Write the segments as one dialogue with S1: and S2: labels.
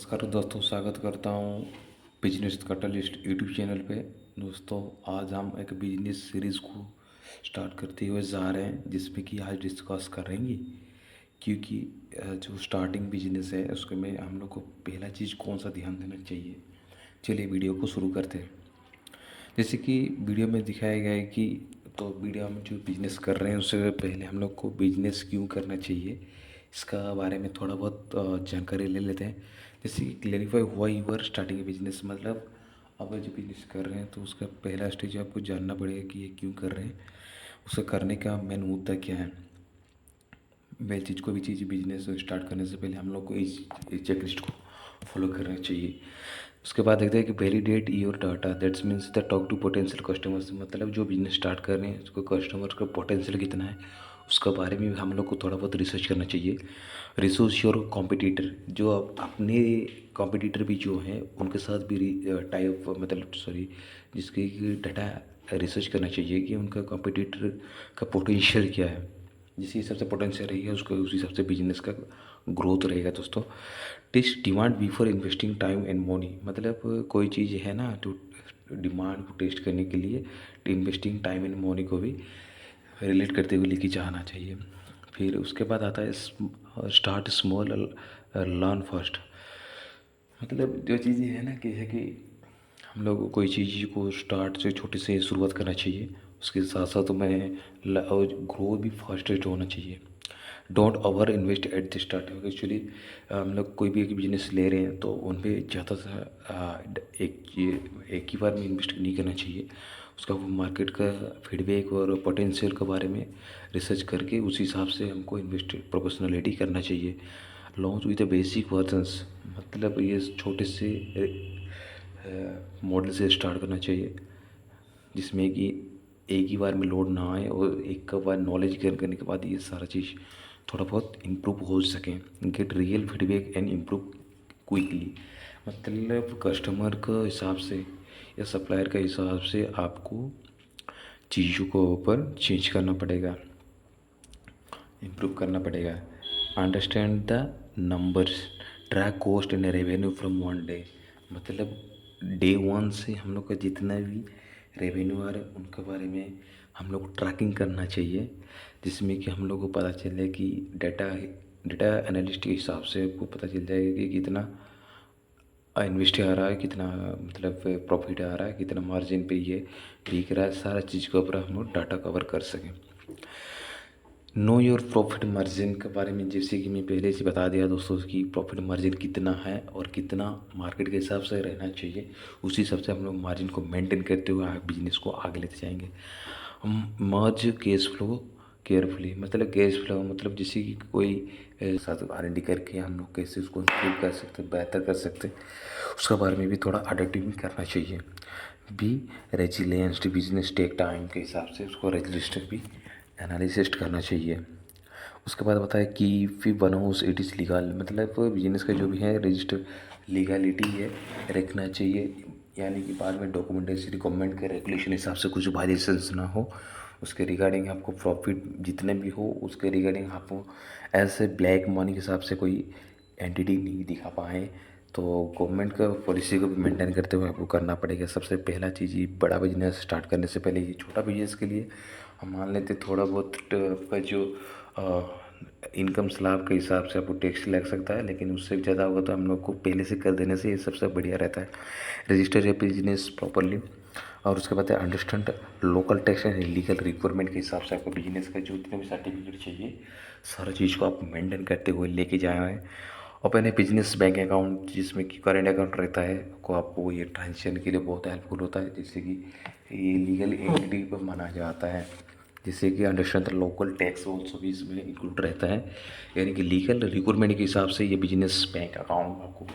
S1: नमस्कार दोस्तों, स्वागत करता हूँ बिजनेस कैटलिस्ट यूट्यूब चैनल पे। दोस्तों, आज हम एक बिजनेस सीरीज़ को स्टार्ट करते हुए जा रहे हैं, जिसमें कि आज डिस्कस करेंगे क्योंकि जो स्टार्टिंग बिजनेस है उसके में हम लोग को पहला चीज़ कौन सा ध्यान देना चाहिए। चलिए वीडियो को शुरू करते हैं। जैसे कि वीडियो में दिखाया गया है कि तो वीडियो में जो बिज़नेस कर रहे हैं उससे पहले हम लोग को बिजनेस क्यों करना चाहिए इसका बारे में थोड़ा बहुत जानकारी ले लेते हैं। जैसे कि क्लेरिफाई हुआ यूर स्टार्टिंग बिजनेस, मतलब अब जो बिजनेस कर रहे हैं तो उसका पहला स्टेज आपको जानना पड़ेगा कि ये क्यों कर रहे हैं, उसे करने का मेन मुद्दा क्या है। वह चीज़ को भी चीज़ बिजनेस स्टार्ट करने से पहले हम लोग को इस चेकलिस्ट को फॉलो करना चाहिए। उसके बाद देखते हैं कि validate your data, that's means the talk to potential customers, मतलब जो बिजनेस स्टार्ट कर रहे हैं उसको कस्टमर का पोटेंशियल कितना है उसका बारे में हम लोग को थोड़ा बहुत रिसर्च करना चाहिए। रिसोर्स योर कॉम्पिटिटर, जो अपने कॉम्पिटिटर भी जो हैं उनके साथ भी टाइप मतलब सॉरी जिसके डाटा रिसर्च करना चाहिए कि उनका कॉम्पिटिटर का पोटेंशियल क्या है। जिस हिसाब से पोटेंशियल रहेगा उसको उस हिसाब से बिजनेस का ग्रोथ रहेगा। दोस्तों, test demand before investing time and money, मतलब कोई चीज़ है ना तो डिमांड को टेस्ट करने के लिए इन्वेस्टिंग टाइम एंड मनी को भी रिलेट करते हुए लेके जाना चाहिए। फिर उसके बाद आता है स्टार्ट स्मॉल लर्न फर्स्ट, मतलब जो चीज़ें है ना कि है कि हम लोग को कोई चीज़ को स्टार्ट से छोटे से शुरुआत करना चाहिए, उसके साथ साथ में ग्रोथ भी फास्टेस्ट होना चाहिए। Don't over invest at the start. Actually हम लोग कोई भी एक बिजनेस ले रहे हैं तो उन पर ज़्यादा सा एक ही बार में इन्वेस्ट नहीं करना चाहिए। उसका वो मार्केट का फीडबैक और पोटेंशियल के बारे में रिसर्च करके उस हिसाब से हमको इन्वेस्ट प्रोपोर्शनलिटी करना चाहिए। Launch with the basic versions, मतलब ये छोटे से मॉडल से स्टार्ट करना चाहिए जिसमें कि एक ही बार में लोड ना आए और एक बार नॉलेज गेन करने के बाद ये सारा चीज़ थोड़ा बहुत इम्प्रूव हो सकें। Get real feedback and improve quickly, मतलब कस्टमर का हिसाब से या सप्लायर का हिसाब से आपको चीज़ों को ऊपर चेंज करना पड़ेगा, इम्प्रूव करना पड़ेगा। Understand the numbers, track cost and revenue from one day, मतलब डे वन से हम लोग का जितना भी रेवेन्यू आ रहा है उनके बारे में हम लोग को ट्रैकिंग करना चाहिए, जिसमें कि हम लोग को पता चले कि डाटा डाटा एनालिस्ट के हिसाब से आपको पता चल जाएगा कि कितना इन्वेस्ट आ रहा है, कितना मतलब प्रॉफिट आ रहा है, कितना मार्जिन पे ये बिक रहा है, सारा चीज़ के ऊपर हम लोग डाटा कवर कर सकें। नो योर प्रॉफिट मार्जिन के बारे में जैसे कि मैं पहले से बता दिया दोस्तों कि प्रॉफिट मार्जिन कितना है और कितना मार्केट के हिसाब से रहना चाहिए, उसी हिसाब से हम लोग मार्जिन को मेंटेन करते हुए बिजनेस को आगे लेते जाएंगे। मर्ज कैश फ्लो केयरफुली, मतलब कैश फ्लो मतलब जैसे कि कोई साथ R&D करके हम लोग कैसे उसको इम्प्रूव कर सकते, बेहतर कर सकते, उसके बारे में भी थोड़ा अडेप्टिंग करना चाहिए। Be resilience, business take time के हिसाब से उसको रजिस्टर भी एनालिसिस करना चाहिए। उसके बाद बताया कि फी बनोस इट इज़ लीगल, मतलब बिजनेस का जो भी है रजिस्टर लीगलिटी है रखना चाहिए, यानी कि बाद में डॉक्यूमेंटेशन गवर्नमेंट के रेगुलेशन हिसाब से कुछ वायलेशंस ना हो, उसके रिगार्डिंग आपको प्रॉफिट जितने भी हो उसके रिगार्डिंग आपको ऐसे ब्लैक मनी के हिसाब से कोई एंटिटी नहीं दिखा पाए, तो गवर्नमेंट का पॉलिसी को भी मेंटेन करते हुए आपको करना पड़ेगा। सबसे पहला चीज़ ये बड़ा बिजनेस स्टार्ट करने से पहले ये छोटा बिजनेस के लिए हम मान लेते थोड़ा बहुत आपका जो इनकम स्लैब के हिसाब से आपको टैक्स लग सकता है, लेकिन उससे ज़्यादा होगा तो हम लोग को पहले से कर देने से ये सबसे बढ़िया रहता है। रजिस्टर या बिजनेस प्रॉपरली, और उसके बाद understand local tax and legal requirement के हिसाब से आपको बिजनेस का जो जितने भी सर्टिफिकेट चाहिए सारा चीज़ को आप मेंटेन करते हुए लेके जाए। ओपन है बिजनेस बैंक अकाउंट जिसमें कि करेंट अकाउंट रहता है, को आपको ये ट्रांजेक्शन के लिए बहुत हेल्पफुल होता है, जिससे कि ये लीगल एंटिटी पर माना जाता है, जिससे कि understand the local tax also भी इसमें इंक्लूड रहता है। यानी कि लीगल रिक्वायरमेंट के हिसाब से ये बिजनेस बैंक अकाउंट आपको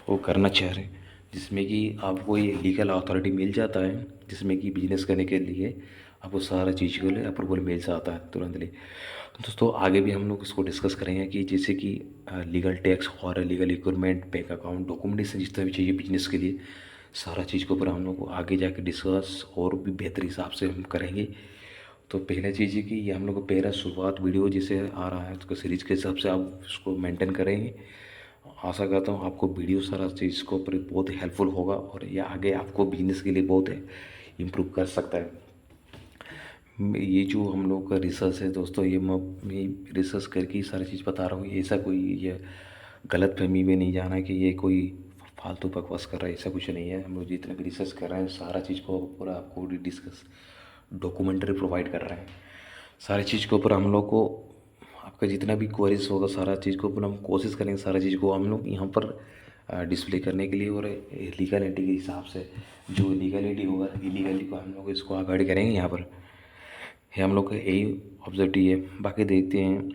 S1: वो करना चाह रहे हैं, जिसमें कि आपको ये लीगल अथॉरिटी मिल जाता है, जिसमें कि बिजनेस करने के लिए आपको सारा चीज़ के लिए अप्रूवल मिल जाता है तुरंत लिए। दोस्तों, आगे भी हम लोग इसको डिस्कस करेंगे कि जैसे कि लीगल टैक्स और legal requirement, bank account, documentation जितना भी चाहिए बिजनेस के लिए, सारा चीज़ के ऊपर हम लोग को आगे जाके डिस्कस और भी बेहतर हिसाब से हम करेंगे। तो पहला चीज़ है कि ये हम लोग को पहला शुरुआत वीडियो जैसे आ रहा है उसको सीरीज के हिसाब से आप उसको मेंटेन करेंगे, आशा करता हूँ आपको वीडियो सारा चीज़ को ऊपर बहुत हेल्पफुल होगा और ये आगे आपको बिजनेस के लिए बहुत इम्प्रूव कर सकता है। ये जो हम लोग का रिसर्च है दोस्तों, ये मैं रिसर्च करके ही सारी चीज़ बता रहा हूँ। ये ऐसा कोई ये गलत फहमी में नहीं जाना कि ये कोई फालतू बकवास कर रहा है, ऐसा कुछ नहीं है। हम लोग जितना भी रिसर्च कर रहे हैं सारा चीज़ को पूरा आपको डिस्कस डॉक्यूमेंट्री प्रोवाइड कर रहे हैं। सारी चीज़ के ऊपर हम लोग को आपका जितना भी क्वेरीज होगा सारा चीज़ को ऊपर हम कोशिश करेंगे सारा चीज़ को हम लोग यहाँ पर डिस्प्ले करने के लिए, और लीगलिटी के हिसाब से जो लीगलिटी होगा इलीगलिटी को हम लोग इसको अवॉइड करेंगे यहाँ पर। ये हम लोग का यही ऑब्जेक्टिव है। बाकी देखते हैं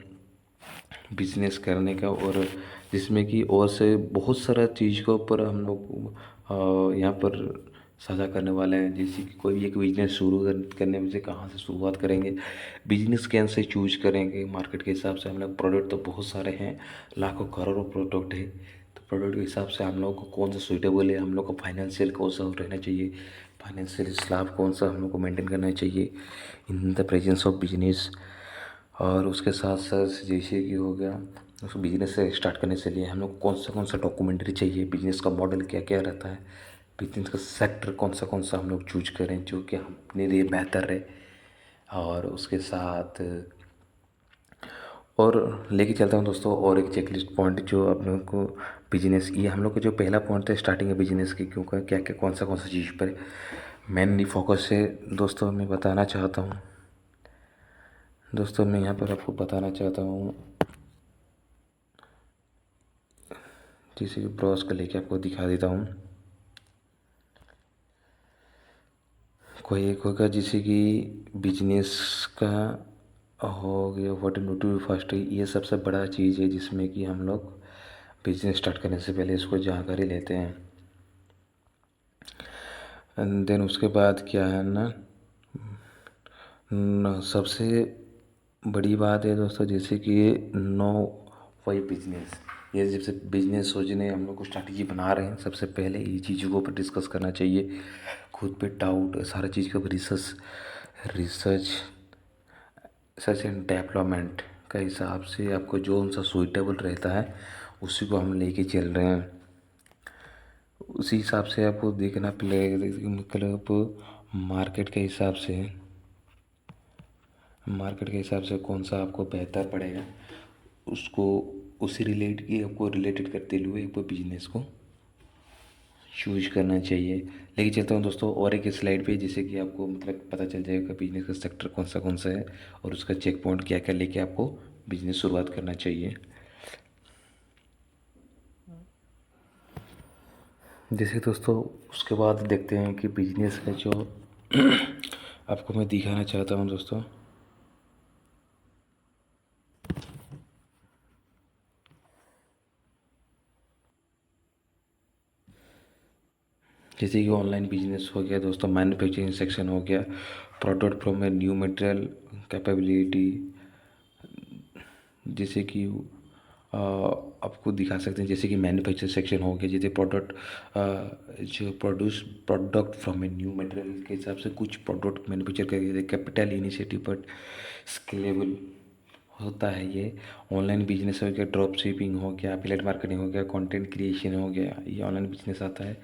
S1: बिजनेस करने का, और जिसमें कि और से बहुत सारा चीज़ के ऊपर हम लोग यहाँ पर साझा करने वाले हैं। जैसे कि कोई भी एक बिजनेस शुरू करने में से कहाँ से शुरुआत करेंगे, बिजनेस कैसे चूज करेंगे, मार्केट के हिसाब से हम लोग प्रोडक्ट तो बहुत सारे हैं, लाखों करोड़ों प्रोडक्ट है। तो प्रोडक्ट के हिसाब से हम लोग को कौन सा सूटेबल है, हम लोग को फाइनेंशियल कौन सा रहना चाहिए, फाइनेंशियल स्लैब कौन सा हम लोग को मेंटेन करना चाहिए in the presence of business. और उसके साथ साथ जैसे कि हो गया उसको बिजनेस से स्टार्ट करने से लिए हम लोग कौन सा डॉक्यूमेंट्री चाहिए, बिजनेस का मॉडल क्या क्या रहता है, बिजनेस का सेक्टर कौन सा हम लोग चूज करें जो कि अपने लिए बेहतर रहे। और उसके साथ और लेके चलता हूँ दोस्तों और एक चेकलिस्ट पॉइंट जो आप लोगों को बिजनेस, ये हम लोग का जो पहला पॉइंट था स्टार्टिंग है बिजनेस की, क्योंकि क्या क्या कौन सा चीज़ पर मेनली फोकस है दोस्तों मैं बताना चाहता हूँ। दोस्तों मैं यहाँ पर आपको बताना चाहता हूँ, जैसे कि ब्रॉस का लेके आपको दिखा देता हूँ। कोई एक होगा जैसे कि बिजनेस का हो गया व्हाट नोटिव फर्स्ट, ये सबसे बड़ा चीज़ है जिसमें कि हम लोग बिजनेस स्टार्ट करने से पहले इसको जानकारी लेते हैं। एंड देन उसके बाद क्या है ना, सबसे बड़ी बात है दोस्तों जैसे कि नो वाई बिजनेस, ये जब से बिजनेस सोचने हम लोग को स्ट्रैटेजी बना रहे हैं सबसे पहले ये चीज़ों को पर डिस्कस करना चाहिए, खुद पे डाउट सारा चीज़ का research research search and development का हिसाब से आपको जो उनसा सूटेबल रहता है उसी को हम लेके चल रहे हैं। उसी हिसाब से आपको देखना पड़ेगा, मतलब मार्केट के हिसाब से कौन सा आपको बेहतर पड़ेगा उसको उसी रिलेट की आपको रिलेटेड करते हुए आपको बिजनेस को चूज करना चाहिए। लेके चलता हूँ दोस्तों और एक स्लाइड पे जिससे कि आपको मतलब पता चल जाएगा बिजनेस का सेक्टर कौन सा है और उसका चेक पॉइंट क्या क्या लेके आपको बिजनेस शुरुआत करना चाहिए। जैसे दोस्तों उसके बाद देखते हैं कि बिजनेस का जो आपको मैं दिखाना चाहता हूँ दोस्तों, जैसे कि ऑनलाइन बिजनेस हो गया दोस्तों, मैन्युफैक्चरिंग सेक्शन हो गया, product from a new material capability, जैसे कि आपको दिखा सकते हैं जैसे कि मैन्युफैक्चर सेक्शन हो गया, जैसे प्रोडक्ट जो product from a new material के हिसाब से कुछ प्रोडक्ट मैन्युफैक्चर करके कैपिटल इनिशिएटिव बट स्केलेबल होता है। ये ऑनलाइन बिजनेस हो गया, ड्रॉप शिपिंग हो गया, एफिलिएट मार्केटिंग हो गया, कंटेंट क्रिएशन हो गया, ये ऑनलाइन बिजनेस आता है।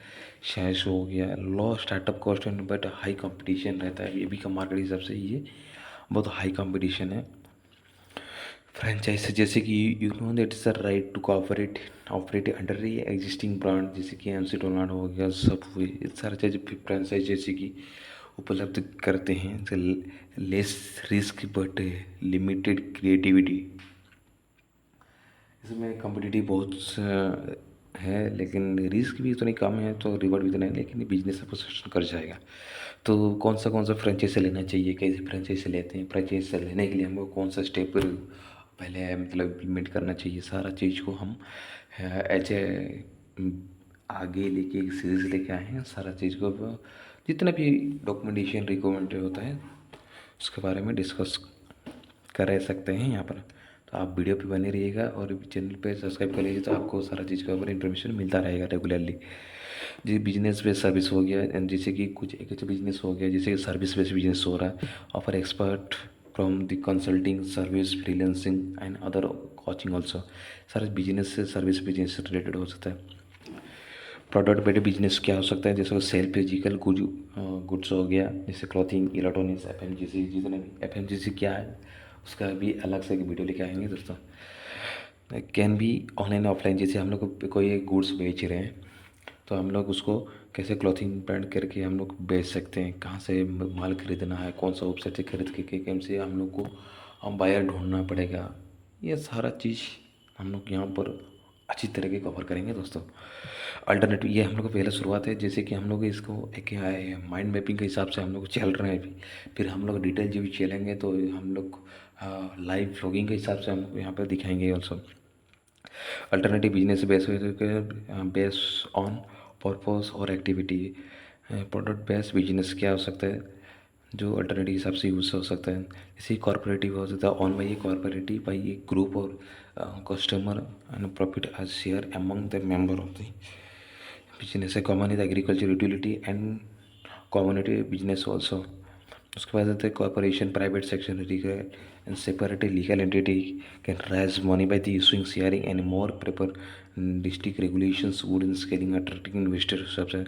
S1: शेयर्स हो गया, low startup cost and but high competition रहता है, ये भी कम मार्केट हिसाब से ये बहुत हाई कंपटीशन है। फ्रेंचाइज जैसे कि you know that is the right to operate under ये एग्जिस्टिंग ब्रांड, जैसे कि एमसी डोनाल्ड हो गया, सबवे, सारे चीज़ फ्रेंचाइज जैसे कि उपलब्ध करते हैं। Less risk but limited creativity, इसमें कम्पिटिटिव बहुत है लेकिन रिस्क भी उतनी कम है तो रिवॉर्ड भी उतना है, लेकिन बिजनेस आपको सस्टेन कर जाएगा। तो कौन सा फ्रेंचाइज लेना चाहिए, कैसे फ्रेंचाइज लेते हैं, फ्रेंचाइज लेने के लिए हमको कौन सा स्टेप पहले मतलब इम्प्लीमेंट करना चाहिए, सारा चीज़ को हम एज ए आगे लेके एक सीरीज लेके आए हैं। सारा चीज़ को जितना भी डॉक्यूमेंटेशन रिकमेंड होता है उसके बारे में डिस्कस कर सकते हैं यहाँ पर। तो आप वीडियो पे बने रहिएगा और चैनल पे सब्सक्राइब कर लीजिए तो आपको सारा चीज़ का ऊपर इन्फॉर्मेशन मिलता रहेगा रेगुलरली। जी बिजनेस बेस्ड सर्विस हो गया, जैसे कि कुछ एक बिजनेस हो गया जैसे सर्विस बेस्ड बिजनेस हो रहा है, offer expert from the consulting service freelancing and other coaching also. सारे बिजनेस से सर्विस बिजनेस से रिलेटेड हो सकता है। प्रोडक्ट बेस्ड बिजनेस क्या हो सकता है, जैसे सेल फिजिकल गुड्स हो गया, जैसे क्लॉथिंग, इलेक्ट्रॉनिक्स, एफएमजीसी, जितने भी एफएमजीसी क्या है उसका भी अलग से एक वीडियो लेके आएंगे दोस्तों। कैन भी ऑनलाइन ऑफलाइन, जैसे हम लोग कोई एक गुड्स बेच रहे हैं तो हम लोग उसको कैसे क्लॉथिंग ब्रांड करके हम लोग बेच सकते हैं, कहाँ से माल खरीदना है, कौन सा वेबसाइट से खरीद के कैम से हम लोग को हम बायर ढूंढना पड़ेगा, ये सारा चीज़ हम लोग यहाँ पर अच्छी तरीके कवर करेंगे दोस्तों। अल्टरनेटिव ये हम लोग को पहले शुरुआत है, जैसे कि हम लोग इसको एक क्या है माइंड मैपिंग के हिसाब से हम लोग चल रहे हैं अभी। फिर हम लोग डिटेल जो भी चलेंगे तो हम लोग लाइव व्लॉगिंग के हिसाब से हम यहाँ पर दिखाएंगे also. Alternative business base on purpose और एक्टिविटी। प्रोडक्ट बेस्ड बिजनेस क्या हो सकता है जो अल्टरनेटिव हिसाब से यूज़ हो सकता है, जैसे कॉर्पोरेटिव हो सकता है, owned by a cooperative by a group और customer and profit as share among the member of the business है। Common is agriculture utility and community business also. उसके बाद आते हैं corporation, private section, legal and separate legal entity can raise money by the issuing, sharing and more proper district regulations would in scaling attracting investors। सबसे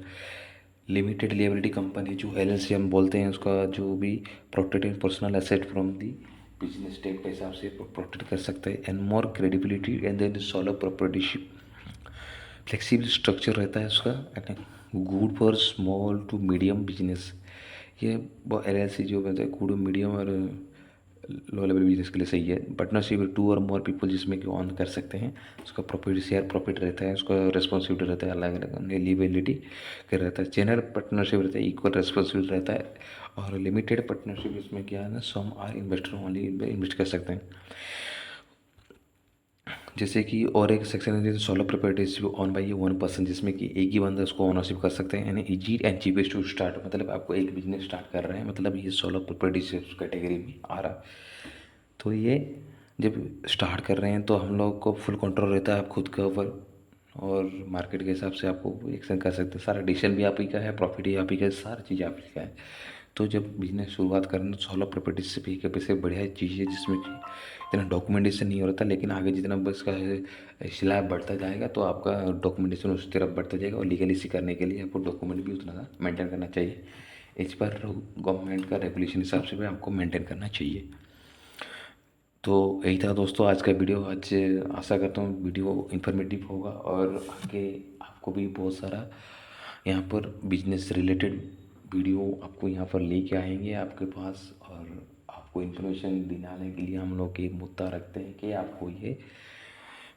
S1: limited liability company जो LLC हम बोलते हैं, उसका जो भी protecting personal asset from the business type के हिसाब से प्रोटेक्ट कर सकते हैं। And more credibility and then solo proprietorship, flexible structure रहता है उसका, good for small to medium business. ये वो एल एल सी जो कहते हैं गुड मीडियम और लो लेवल बिजनेस के लिए सही है। पार्टनरशिप विद टू और मोर पीपल जिसमें कि ऑन कर सकते हैं, उसका प्रॉफिट शेयर प्रॉफिट रहता है, उसका रिस्पॉन्सिबिलिटी रहता है अलग अलग, लिबिलिटी का रहता है। चैनल पार्टनरशिप रहता है, इक्वल रिस्पॉन्सिबिलिटी रहता है। और लिमिटेड पार्टनरशिप इसमें क्या है ना, some are investor only invest कर सकते हैं। जैसे कि और एक सेक्शन है जैसे solo proprietorship on by one person, जिसमें कि एक ही बंदा उसको ओनरशिप कर सकते हैं। यानी easy and cheapest to start, मतलब आपको एक बिजनेस स्टार्ट कर रहे हैं, मतलब ये सोलो प्रोप्राइटरशिप कैटेगरी में आ रहा है। तो ये जब स्टार्ट कर रहे हैं तो हम लोग को फुल कंट्रोल रहता है आप खुद के ऊपर, और मार्केट के हिसाब से आपको एक्शन कर सकते हैं। सारा डिसीजन भी आप ही का है, प्रॉफिट ही आप ही का है, सारी चीज़ आप ही का है। तो जब बिजनेस शुरुआत करना तो सोलो प्रॉपर्टीज भी एक से बढ़िया चीज़ है, जिसमें कि इतना डॉक्यूमेंटेशन नहीं होता, लेकिन आगे जितना बस का स्लैब बढ़ता जाएगा तो आपका डॉक्यूमेंटेशन उस तरफ बढ़ता जाएगा, और लीगली करने के लिए आपको डॉक्यूमेंट भी उतना मेंटेन करना चाहिए। इस पर गवर्नमेंट का रेगुलेशन हिसाब से भी आपको मेंटेन करना चाहिए। तो यही था दोस्तों आज का वीडियो। आज आशा करता हूँ वीडियो इन्फॉर्मेटिव होगा, और आगे आपको भी बहुत सारा यहाँ पर बिजनेस रिलेटेड वीडियो आपको यहाँ पर लेके आएंगे आपके पास, और आपको इन्फॉर्मेशन दिलाने के लिए हम लोग एक मुद्दा रखते हैं कि आपको ये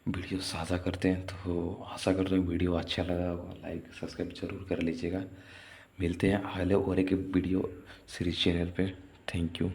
S1: वीडियो साझा करते हैं। तो आशा करता हूँ वीडियो अच्छा लगा होगा, लाइक सब्सक्राइब जरूर कर लीजिएगा। मिलते हैं अगले और एक वीडियो सीरीज चैनल पे। Thank you.